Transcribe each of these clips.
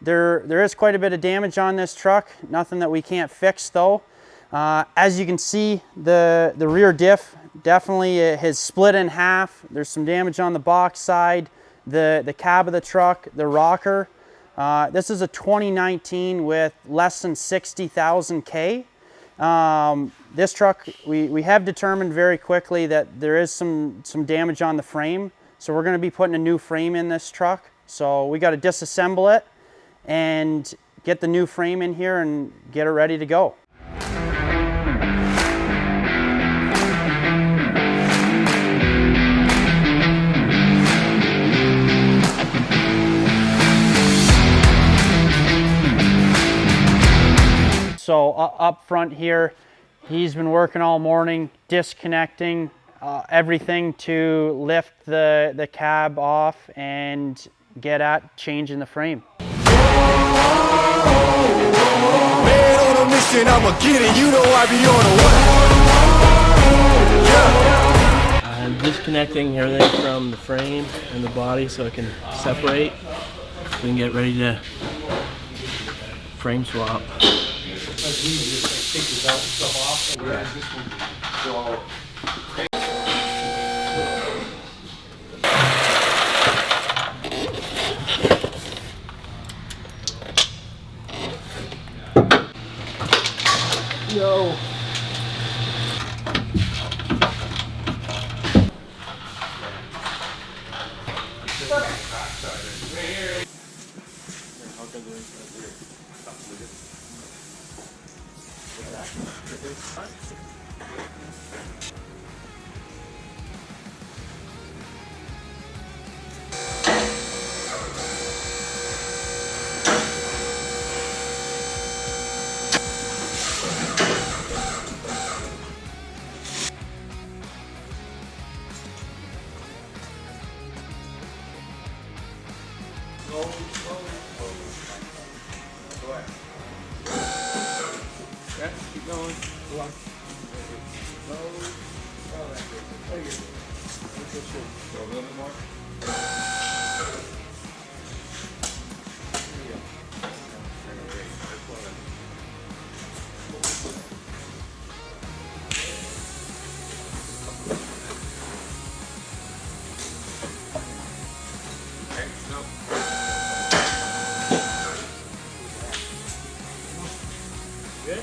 There is quite a bit of damage on this truck, nothing that we can't fix though. As you can see, the rear diff definitely has split in half. There's some damage on the box side, the cab of the truck, the rocker. This is a 2019 with less than 60,000 K. This truck, we have determined very quickly that there is some damage on the frame. So we're going to be putting a new frame in this truck. So we got to disassemble it and get the new frame in here and get it ready to go. So up front here, he's been working all morning, disconnecting everything to lift the cab off and get at changing the frame. Man on a mission, I'ma get it, you know I be on a what? Yeah. I'm disconnecting everything from the frame and the body so it can separate. We can get ready to frame swap. Yo. Yeah, keep going. Go on. Go a little bit more. Good?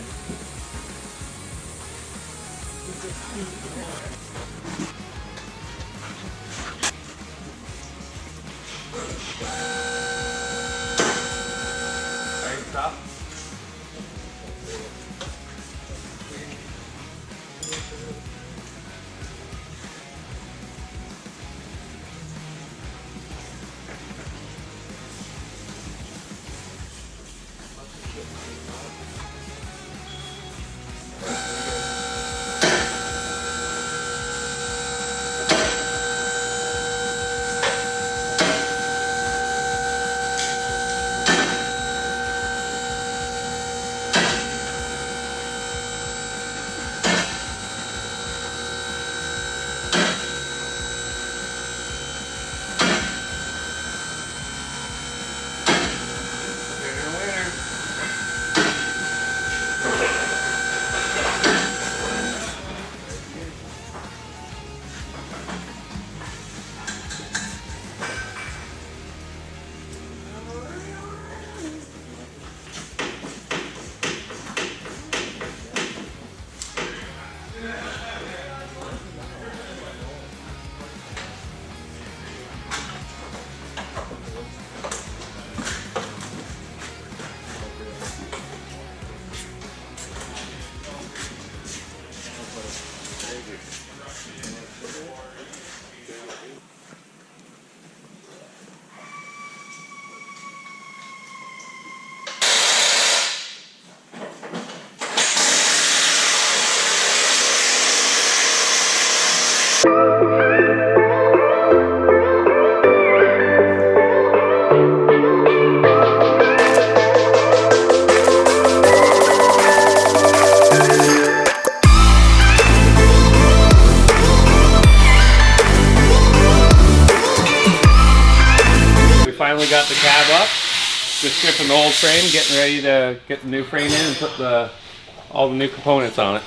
Alright, stop. Finally got the cab up. Just stripping the old frame, getting ready to get the new frame in and put all the new components on it.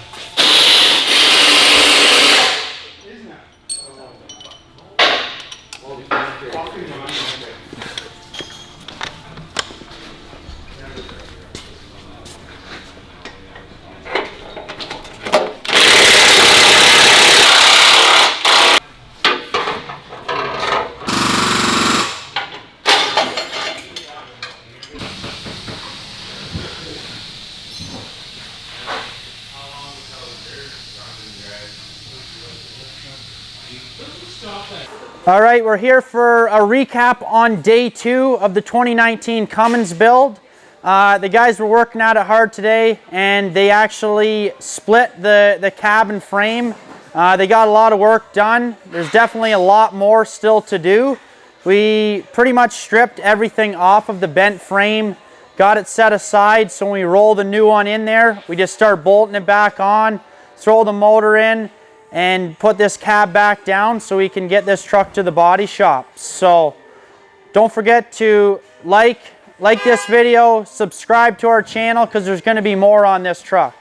All right, we're here for a recap on day 2 of the 2019 Cummins build. The guys were working at it hard today, and they actually split the cab and frame. They got a lot of work done. There's definitely a lot more still to do. We pretty much stripped everything off of the bent frame, got it set aside, so when we roll the new one in there, we just start bolting it back on, throw the motor in, and put this cab back down so we can get this truck to the body shop. So don't forget to like this video, subscribe to our channel, because there's going to be more on this truck.